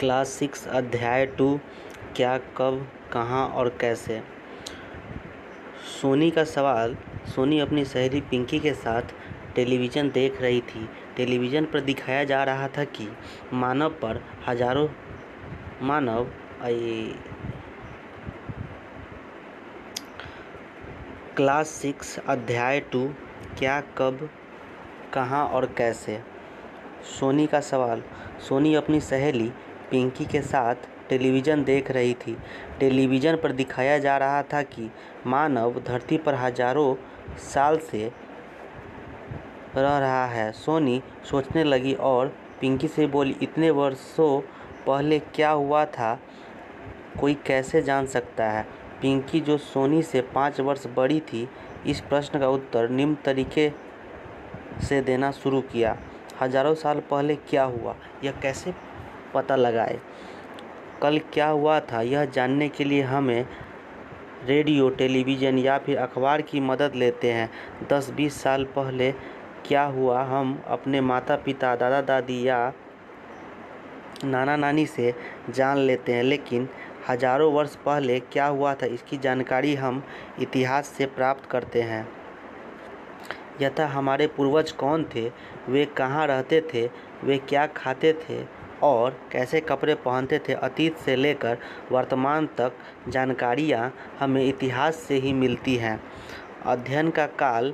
Class 6 अध्याय 2 क्या कब कहाँ और कैसे। सोनी का सवाल। सोनी अपनी सहेली पिंकी के साथ टेलीविज़न देख रही थी। टेलीविज़न पर दिखाया जा रहा था कि क्लास 6 अध्याय 2 क्या कब कहाँ और कैसे। सोनी का सवाल। सोनी अपनी सहेली पिंकी के साथ टेलीविज़न देख रही थी। टेलीविज़न पर दिखाया जा रहा था कि मानव धरती पर हजारों साल से रह रहा है। सोनी सोचने लगी और पिंकी से बोली, इतने वर्षों पहले क्या हुआ था, कोई कैसे जान सकता है। पिंकी, जो सोनी से 5 वर्ष बड़ी थी, इस प्रश्न का उत्तर निम्न तरीके से देना शुरू किया। हजारों साल पहले क्या हुआ, यह कैसे पता लगाए। कल क्या हुआ था, यह जानने के लिए हमें रेडियो, टेलीविज़न या फिर अखबार की मदद लेते हैं। 10-20 साल पहले क्या हुआ, हम अपने माता पिता, दादा दादी या नाना नानी से जान लेते हैं, लेकिन हजारों वर्ष पहले क्या हुआ था, इसकी जानकारी हम इतिहास से प्राप्त करते हैं। यथा हमारे पूर्वज कौन थे, वे कहाँ रहते थे, वे क्या खाते थे और कैसे कपड़े पहनते थे। अतीत से लेकर वर्तमान तक जानकारियाँ हमें इतिहास से ही मिलती हैं। अध्ययन का काल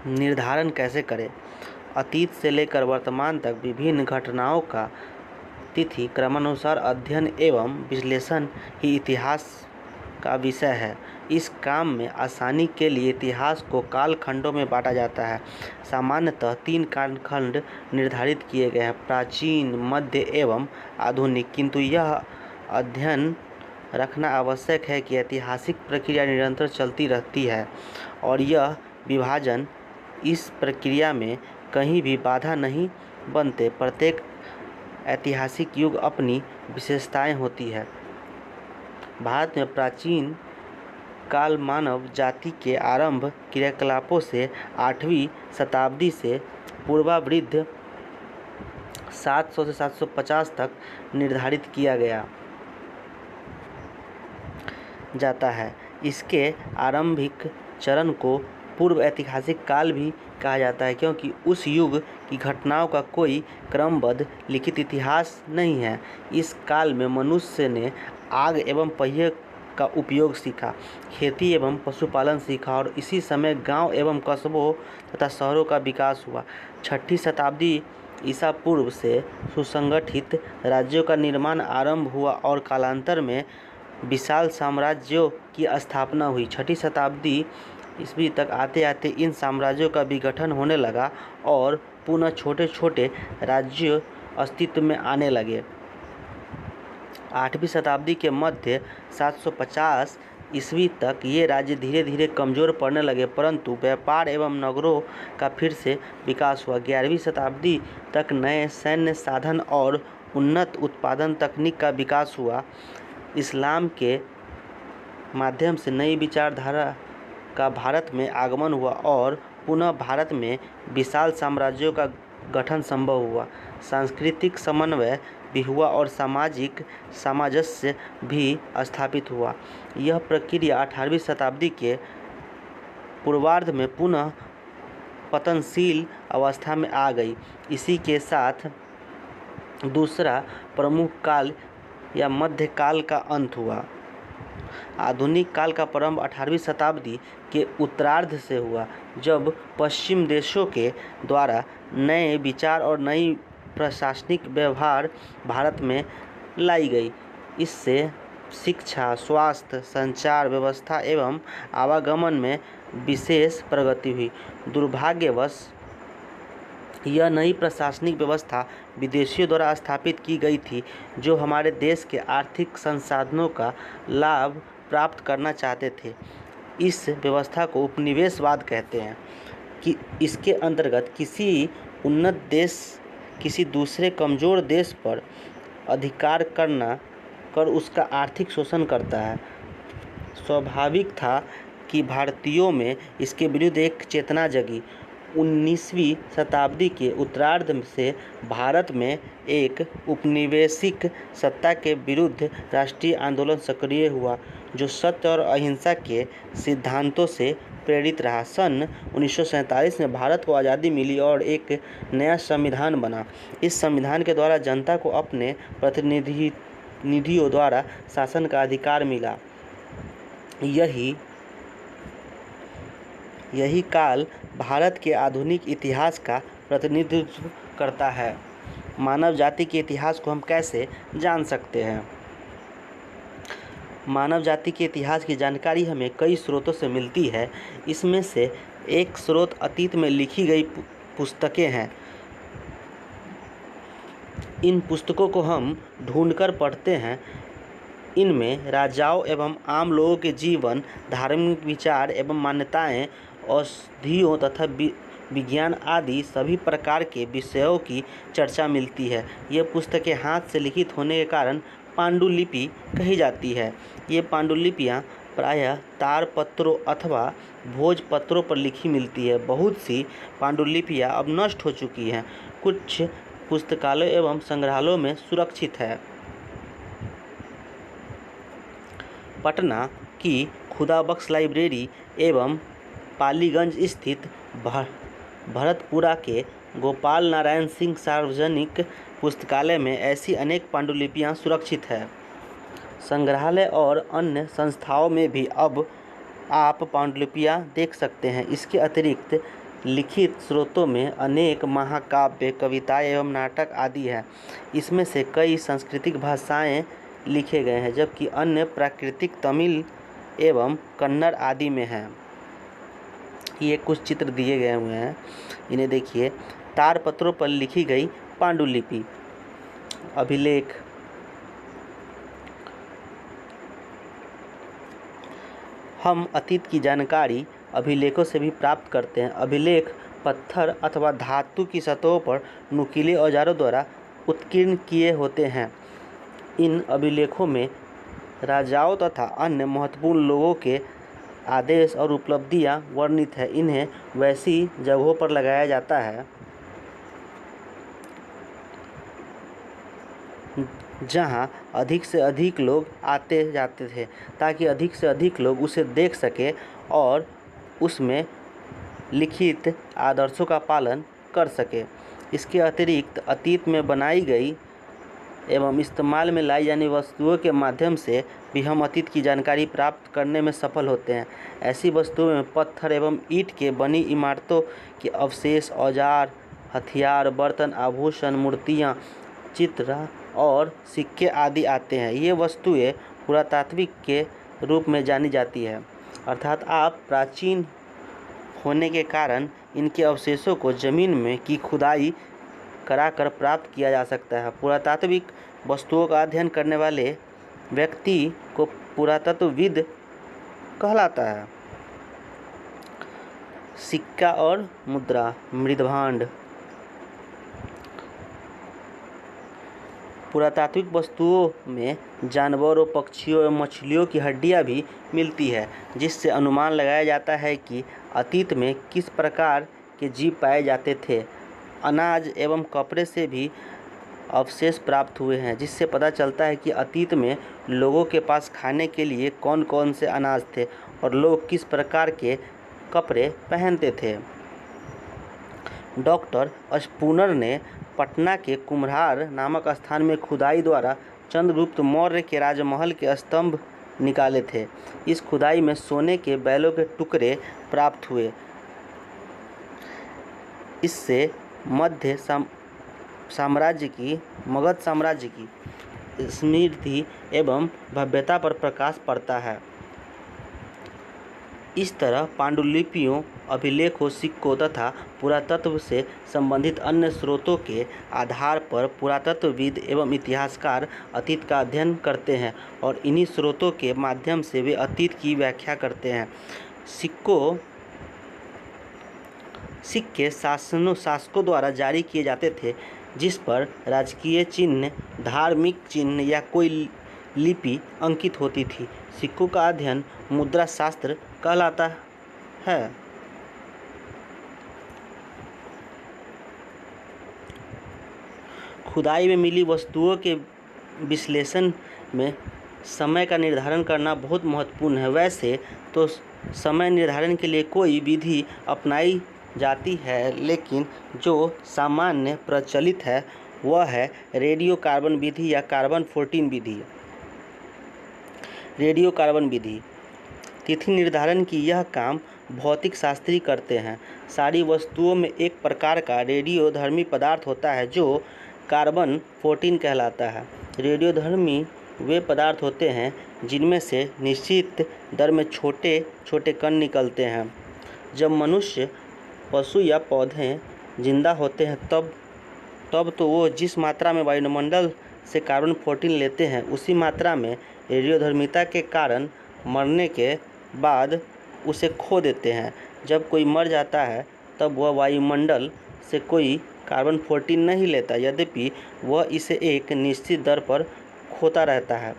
निर्धारण कैसे करें। अतीत से लेकर वर्तमान तक विभिन्न घटनाओं का तिथि क्रमानुसार अध्ययन एवं विश्लेषण ही इतिहास का विषय है। इस काम में आसानी के लिए इतिहास को कालखंडों में बांटा जाता है। सामान्यतः 3 कालखंड निर्धारित किए गए हैं, प्राचीन, मध्य एवं आधुनिक। किंतु यह अध्ययन रखना आवश्यक है कि ऐतिहासिक प्रक्रिया निरंतर चलती रहती है और यह विभाजन इस प्रक्रिया में कहीं भी बाधा नहीं बनते। प्रत्येक ऐतिहासिक युग अपनी विशेषताएं होती है। भारत में प्राचीन काल मानव जाति के आरंभ क्रियाकलापों से 8वीं शताब्दी से पूर्वावृद्ध 700 से 750 तक निर्धारित किया गया जाता है। इसके आरंभिक चरण को पूर्व ऐतिहासिक काल भी कहा जाता है, क्योंकि उस युग की घटनाओं का कोई क्रमबद्ध लिखित इतिहास नहीं है। इस काल में मनुष्य ने आग एवं पहिए का उपयोग सीखा, खेती एवं पशुपालन सीखा और इसी समय गांव एवं कस्बों तथा शहरों का विकास हुआ। 6ठी शताब्दी ईसा पूर्व से सुसंगठित राज्यों का निर्माण आरंभ हुआ और कालांतर में विशाल साम्राज्यों की स्थापना हुई। 6ठी शताब्दी ईस्वी तक आते आते इन साम्राज्यों का विघटन होने लगा और पुनः छोटे छोटे राज्य अस्तित्व में आने लगे। 8वीं शताब्दी के मध्य 750 ईस्वी तक ये राज्य धीरे धीरे कमज़ोर पड़ने लगे, परंतु व्यापार एवं नगरों का फिर से विकास हुआ। 11वीं शताब्दी तक नए सैन्य साधन और उन्नत उत्पादन तकनीक का विकास हुआ। इस्लाम के माध्यम से नई विचारधारा का भारत में आगमन हुआ और पुनः भारत में विशाल साम्राज्यों का गठन संभव हुआ। सांस्कृतिक समन्वय भी हुआ और सामाजिक सामंजस्य भी स्थापित हुआ। यह प्रक्रिया 18वीं शताब्दी के पूर्वार्ध में पुनः पतनशील अवस्था में आ गई। इसी के साथ दूसरा प्रमुख काल या मध्यकाल का अंत हुआ। आधुनिक काल का प्रारंभ 18वीं शताब्दी के उत्तरार्ध से हुआ, जब पश्चिम देशों के द्वारा नए विचार और नई प्रशासनिक व्यवहार भारत में लाई गई। इससे शिक्षा, स्वास्थ्य, संचार व्यवस्था एवं आवागमन में विशेष प्रगति हुई। दुर्भाग्यवश यह नई प्रशासनिक व्यवस्था विदेशियों द्वारा स्थापित की गई थी, जो हमारे देश के आर्थिक संसाधनों का लाभ प्राप्त करना चाहते थे। इस व्यवस्था को उपनिवेशवाद कहते हैं कि इसके अंतर्गत किसी उन्नत देश किसी दूसरे कमज़ोर देश पर अधिकार कर उसका आर्थिक शोषण करता है। स्वाभाविक था कि भारतीयों में इसके विरुद्ध एक चेतना जगी 19वीं शताब्दी के उत्तरार्ध से भारत में एक उपनिवेशिक सत्ता के विरुद्ध राष्ट्रीय आंदोलन सक्रिय हुआ, जो सत्य और अहिंसा के सिद्धांतों से प्रेरित रहा। सन 1947 में भारत को आज़ादी मिली और एक नया संविधान बना। इस संविधान के द्वारा जनता को अपने प्रतिनिधियों द्वारा शासन का अधिकार मिला। यही काल भारत के आधुनिक इतिहास का प्रतिनिधित्व करता है। मानव जाति के इतिहास को हम कैसे जान सकते हैं? मानव जाति के इतिहास की जानकारी हमें कई स्रोतों से मिलती है। इसमें से एक स्रोत अतीत में लिखी गई पुस्तकें हैं। इन पुस्तकों को हम ढूंढकर पढ़ते हैं। इनमें राजाओं एवं आम लोगों के जीवन, धार्मिक विचार एवं मान्यताएं, औषधियों तथा विज्ञान आदि सभी प्रकार के विषयों की चर्चा मिलती है। ये पुस्तकें हाथ से लिखित होने के कारण पांडुलिपि कही जाती है। ये पांडुलिपियाँ प्रायः ताड़पत्रों अथवा भोजपत्रों पर लिखी मिलती है। बहुत सी पांडुलिपियाँ अब नष्ट हो चुकी हैं, कुछ पुस्तकालयों एवं संग्रहालयों में सुरक्षित है। पटना की खुदाबख्श लाइब्रेरी एवं पालीगंज स्थित भरतपुरा के गोपाल नारायण सिंह सार्वजनिक पुस्तकालय में ऐसी अनेक पांडुलिपियाँ सुरक्षित है। संग्रहालय और अन्य संस्थाओं में भी अब आप पांडुलिपियाँ देख सकते हैं। इसके अतिरिक्त लिखित स्रोतों में अनेक महाकाव्य, कविताएं एवं नाटक आदि हैं। इसमें से कई सांस्कृतिक भाषाएं लिखे गए हैं, जबकि अन्य प्राकृतिक तमिल एवं कन्नड़ आदि में हैं। ये कुछ चित्र दिए गए हुए हैं, इन्हें देखिए। ताड़पत्रों पर लिखी गई पांडुलिपि, अभिलेख। हम अतीत की जानकारी अभिलेखों से भी प्राप्त करते हैं। अभिलेख पत्थर अथवा धातु की सतहों पर नुकीले औजारों द्वारा उत्कीर्ण किए होते हैं। इन अभिलेखों में राजाओं तथा अन्य महत्वपूर्ण लोगों के आदेश और उपलब्धियां वर्णित है। इन्हें वैसी जगहों पर लगाया जाता है जहां अधिक से अधिक लोग आते जाते थे, ताकि अधिक से अधिक लोग उसे देख सके और उसमें लिखित आदर्शों का पालन कर सके। इसके अतिरिक्त अतीत में बनाई गई एवं इस्तेमाल में लाई जाने वस्तुओं के माध्यम से भी हम अतीत की जानकारी प्राप्त करने में सफल होते हैं। ऐसी वस्तुओं में पत्थर एवं ईंट के बनी इमारतों के अवशेष, औजार, हथियार, बर्तन, आभूषण, मूर्तियाँ, चित्र और सिक्के आदि आते हैं। ये वस्तुएं पुरातात्विक के रूप में जानी जाती है, अर्थात आप प्राचीन होने के कारण इनके अवशेषों को जमीन में की खुदाई कराकर प्राप्त किया जा सकता है। पुरातात्विक वस्तुओं का अध्ययन करने वाले व्यक्ति को पुरातत्वविद कहलाता है। सिक्का और मुद्रा, मृदभांड। पुरातात्विक वस्तुओं में जानवरों, पक्षियों एवं मछलियों की हड्डियां भी मिलती है, जिससे अनुमान लगाया जाता है कि अतीत में किस प्रकार के जीव पाए जाते थे। अनाज एवं कपड़े से भी अवशेष प्राप्त हुए हैं, जिससे पता चलता है कि अतीत में लोगों के पास खाने के लिए कौन कौन से अनाज थे और लोग किस प्रकार के कपड़े पहनते थे। डॉक्टर स्पूनर ने पटना के कुम्हरार नामक स्थान में खुदाई द्वारा चंद्रगुप्त मौर्य के राजमहल के स्तंभ निकाले थे। इस खुदाई में सोने के बैलों के टुकड़े प्राप्त हुए। इससे मध्य मगध साम्राज्य की समृद्धि एवं भव्यता पर प्रकाश पड़ता है। इस तरह पांडुलिपियों, अभिलेखों, सिक्कों तथा पुरातत्व से संबंधित अन्य स्रोतों के आधार पर पुरातत्वविद एवं इतिहासकार अतीत का अध्ययन करते हैं और इन्हीं स्रोतों के माध्यम से वे अतीत की व्याख्या करते हैं। सिक्के शासकों द्वारा जारी किए जाते थे, जिस पर राजकीय चिन्ह, धार्मिक चिन्ह या कोई लिपि अंकित होती थी। सिक्कों का अध्ययन मुद्रा शास्त्र कहलाता है। खुदाई में मिली वस्तुओं के विश्लेषण में समय का निर्धारण करना बहुत महत्वपूर्ण है। वैसे तो समय निर्धारण के लिए कोई विधि अपनाई जाती है, लेकिन जो सामान्य प्रचलित है वह है रेडियो कार्बन विधि या कार्बन 14 विधि। रेडियो कार्बन विधि तिथि निर्धारण की यह काम भौतिक शास्त्री करते हैं। सारी वस्तुओं में एक प्रकार का रेडियोधर्मी पदार्थ होता है जो कार्बन 14 कहलाता है। रेडियोधर्मी वे पदार्थ होते हैं जिनमें से निश्चित दर में छोटे छोटे कण निकलते हैं। जब मनुष्य, पशु या पौधे जिंदा होते हैं तब तो वो जिस मात्रा में वायुमंडल से कार्बन 14 लेते हैं उसी मात्रा में रेडियोधर्मिता के कारण मरने के बाद उसे खो देते हैं। जब कोई मर जाता है तब वह वायुमंडल से कोई कार्बन 14 नहीं लेता, यद्यपि वह इसे एक निश्चित दर पर खोता रहता है।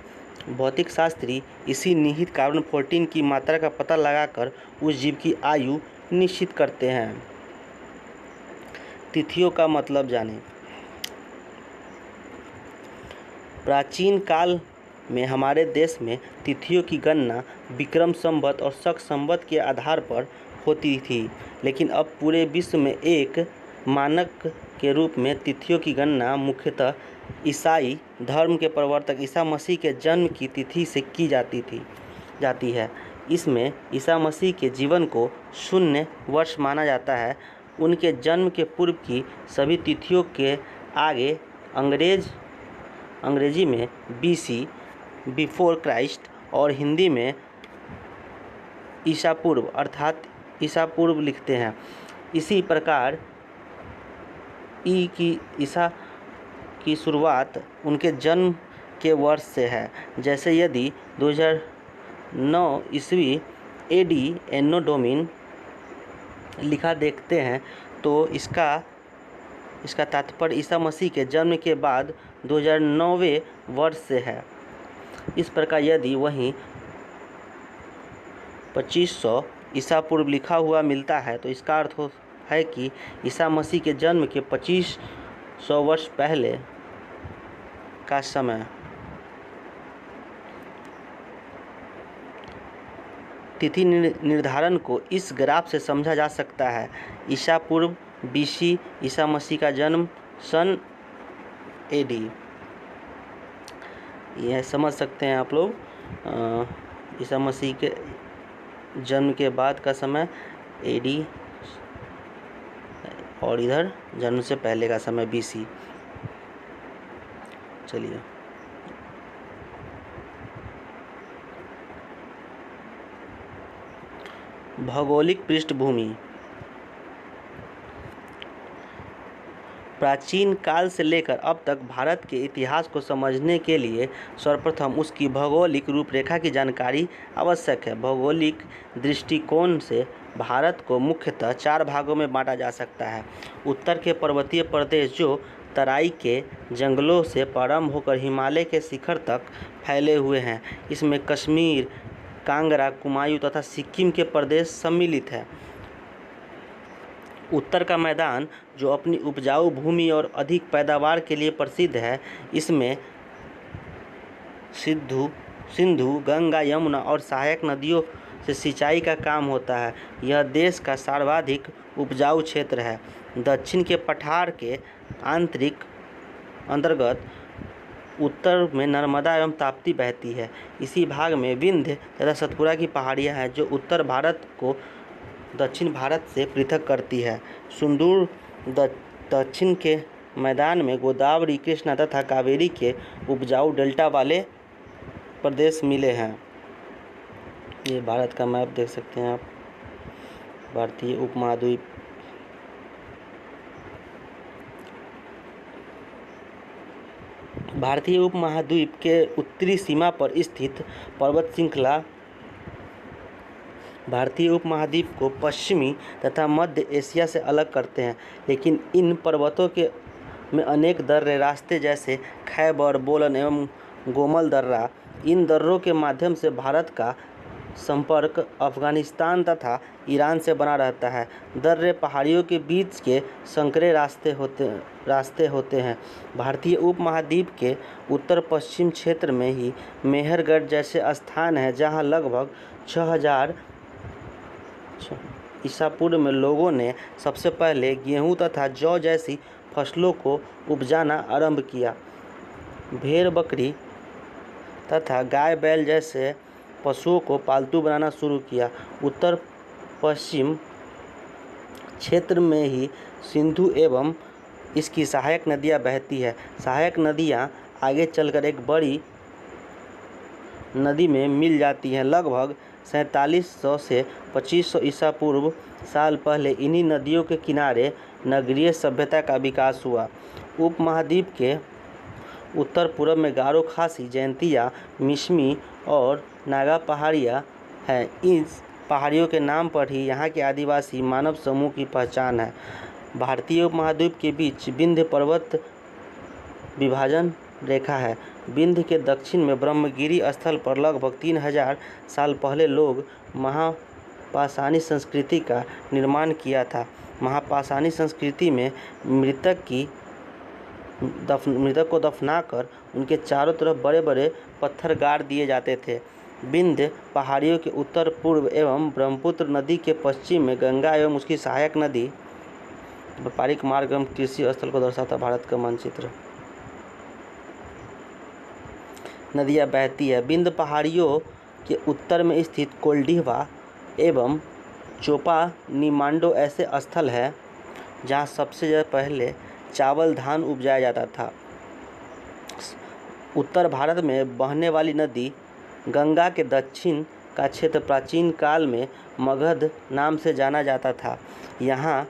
भौतिक शास्त्री इसी निहित कार्बन 14 की मात्रा का पता लगाकर उस जीव की आयु निश्चित करते हैं। तिथियों का मतलब जानें। प्राचीन काल में हमारे देश में तिथियों की गणना विक्रम संवत और शक संवत के आधार पर होती थी, लेकिन अब पूरे विश्व में एक मानक के रूप में तिथियों की गणना मुख्यतः ईसाई धर्म के प्रवर्तक ईसा मसीह के जन्म की तिथि से की जाती है। इसमें ईसा मसीह के जीवन को 0 वर्ष माना जाता है। उनके जन्म के पूर्व की सभी तिथियों के आगे अंग्रेजी में BC बिफोर क्राइस्ट और हिंदी में ईसा पूर्व अर्थात ईसा पूर्व लिखते हैं। इसी प्रकार ईसा की शुरुआत उनके जन्म के वर्ष से है। जैसे यदि 2009 ईस्वी AD एनो डोमिन लिखा देखते हैं तो इसका तात्पर्य ईसा मसीह के जन्म के बाद 2009वें वर्ष से है। इस प्रकार यदि वहीं 2500 ईसा पूर्व लिखा हुआ मिलता है तो इसका अर्थ है कि ईसा मसीह के जन्म के 2500 वर्ष पहले का समय। तिथि निर्धारण को इस ग्राफ से समझा जा सकता है। ईसा पूर्व BC, ईसा मसीह का जन्म सन AD। यह समझ सकते हैं आप लोग। ईसा मसीह के जन्म के बाद का समय AD और इधर जन्म से पहले का समय BC। चलिए भौगोलिक पृष्ठभूमि। प्राचीन काल से लेकर अब तक भारत के इतिहास को समझने के लिए सर्वप्रथम उसकी भौगोलिक रूपरेखा की जानकारी आवश्यक है। भौगोलिक दृष्टिकोण से भारत को मुख्यतः 4 भागों में बांटा जा सकता है। उत्तर के पर्वतीय प्रदेश जो तराई के जंगलों से प्रारंभ होकर हिमालय के शिखर तक फैले हुए हैं, इसमें कश्मीर, कांगड़ा, कुमायूं तथा सिक्किम के प्रदेश सम्मिलित हैं। उत्तर का मैदान जो अपनी उपजाऊ भूमि और अधिक पैदावार के लिए प्रसिद्ध है, इसमें सिंधु, गंगा, यमुना और सहायक नदियों से सिंचाई का काम होता है। यह देश का सर्वाधिक उपजाऊ क्षेत्र है। दक्षिण के पठार के अंतर्गत उत्तर में नर्मदा एवं ताप्ती बहती है। इसी भाग में विंध्य तथा सतपुरा की पहाड़ियाँ हैं जो उत्तर भारत को दक्षिण भारत से पृथक करती है। सुदूर दक्षिण के मैदान में गोदावरी, कृष्णा तथा कावेरी के उपजाऊ डेल्टा वाले प्रदेश मिले हैं। ये भारत का मैप देख सकते हैं आप। भारतीय उपमहाद्वीप भारतीय उपमहाद्वीप के उत्तरी सीमा पर स्थित पर्वत श्रृंखला भारतीय उपमहाद्वीप को पश्चिमी तथा मध्य एशिया से अलग करते हैं, लेकिन इन पर्वतों के में अनेक दर्रे रास्ते जैसे खैबर, बोलन एवं गोमल दर्रा, इन दर्रों के माध्यम से भारत का संपर्क अफगानिस्तान तथा ईरान से बना रहता है। दर्रे पहाड़ियों के बीच के संकरे रास्ते होते हैं। भारतीय उपमहाद्वीप के उत्तर पश्चिम क्षेत्र में ही मेहरगढ़ जैसे स्थान हैं जहां लगभग 6000 ईसा पूर्व में लोगों ने सबसे पहले गेहूं तथा जौ जैसी फसलों को उपजाना आरंभ किया। भेड़ बकरी तथा गाय बैल जैसे पशुओं को पालतू बनाना शुरू किया। उत्तर पश्चिम क्षेत्र में ही सिंधु एवं इसकी सहायक नदियां बहती है। सहायक नदियां आगे चलकर एक बड़ी नदी में मिल जाती हैं। लगभग 4700 से 2500 ईसा पूर्व साल पहले इन्हीं नदियों के किनारे नगरीय सभ्यता का विकास हुआ। उपमहाद्वीप के उत्तर पूर्व में गारो खासी, जयंतिया, मिश्मी और नागा पहाड़ियाँ हैं। इस पहाड़ियों के नाम पर ही यहाँ के आदिवासी मानव समूह की पहचान है। भारतीय उपमहाद्वीप के बीच विंध्य पर्वत विभाजन रेखा है। विंध्य के दक्षिण में ब्रह्मगिरी स्थल पर लगभग 3000 साल पहले लोग महापाषाणी संस्कृति का निर्माण किया था। महापाषाणी संस्कृति में मृतक को दफनाकर उनके चारों तरफ बड़े बड़े पत्थर गाड़ दिए जाते थे। विंध्य पहाड़ियों के उत्तर पूर्व एवं ब्रह्मपुत्र नदी के पश्चिम में गंगा एवं उसकी सहायक नदी व्यापारिक मार्ग एवं कृषि स्थल को दर्शाता भारत का मानचित्र नदियाँ बहती है। विंध्य पहाड़ियों के उत्तर में स्थित कोल्डिहवा एवं चोपा निमांडो ऐसे स्थल है जहाँ सबसे पहले चावल धान उपजाया जाता था। उत्तर भारत में बहने वाली नदी गंगा के दक्षिण का क्षेत्र प्राचीन काल में मगध नाम से जाना जाता था। यहाँ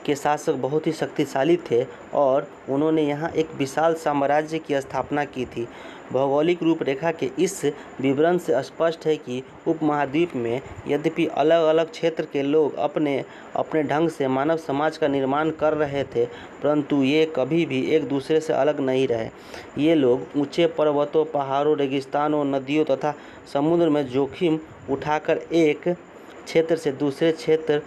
के शासक बहुत ही शक्तिशाली थे और उन्होंने यहाँ एक विशाल साम्राज्य की स्थापना की थी। भौगोलिक रूपरेखा के इस विवरण से स्पष्ट है कि उपमहाद्वीप में यद्यपि अलग अलग क्षेत्र के लोग अपने अपने ढंग से मानव समाज का निर्माण कर रहे थे, परंतु ये कभी भी एक दूसरे से अलग नहीं रहे। ये लोग ऊंचे पर्वतों, पहाड़ों, रेगिस्तानों, नदियों तथा समुद्र में जोखिम उठाकर एक क्षेत्र से दूसरे क्षेत्र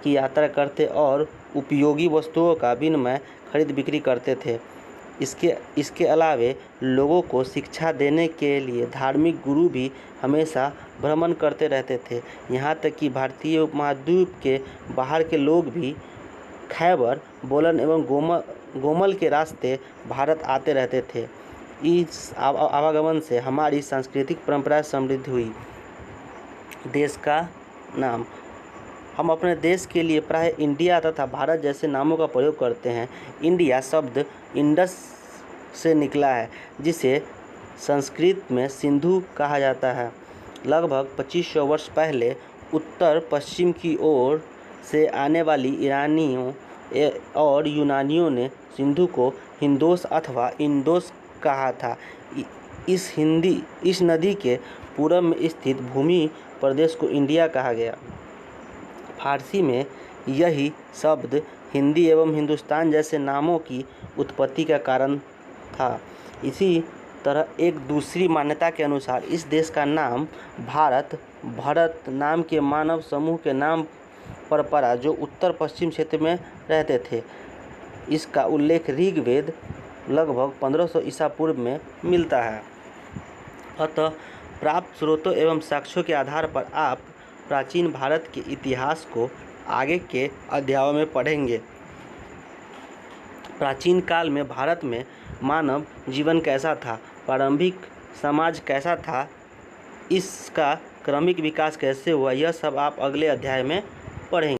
की यात्रा करते और उपयोगी वस्तुओं का विनिमय खरीद बिक्री करते थे। इसके अलावे लोगों को शिक्षा देने के लिए धार्मिक गुरु भी हमेशा भ्रमण करते रहते थे। यहाँ तक कि भारतीय उपमहाद्वीप के बाहर के लोग भी खैबर, बोलन एवं गोमल के रास्ते भारत आते रहते थे। इस आवागमन से हमारी सांस्कृतिक परंपरा समृद्ध हुई। देश का नाम हम अपने देश के लिए प्राय इंडिया तथा भारत जैसे नामों का प्रयोग करते हैं। इंडिया शब्द इंडस से निकला है जिसे संस्कृत में सिंधु कहा जाता है। लगभग 2500 वर्ष पहले उत्तर पश्चिम की ओर से आने वाली ईरानियों और यूनानियों ने सिंधु को हिंदोस अथवा इंडोस कहा था। इस नदी के पूर्व में स्थित भूमि प्रदेश को इंडिया कहा गया। फारसी में यही शब्द हिंदी एवं हिंदुस्तान जैसे नामों की उत्पत्ति का कारण था। इसी तरह एक दूसरी मान्यता के अनुसार इस देश का नाम भरत नाम के मानव समूह के नाम पर पड़ा जो उत्तर पश्चिम क्षेत्र में रहते थे। इसका उल्लेख ऋग्वेद लगभग 1500 ईसा पूर्व में मिलता है। अतः प्राप्त स्रोतों एवं साक्ष्यों के आधार पर आप प्राचीन भारत के इतिहास को आगे के अध्यायों में पढ़ेंगे। प्राचीन काल में भारत में मानव जीवन कैसा था, प्रारंभिक समाज कैसा था, इसका क्रमिक विकास कैसे हुआ, यह सब आप अगले अध्याय में पढ़ेंगे।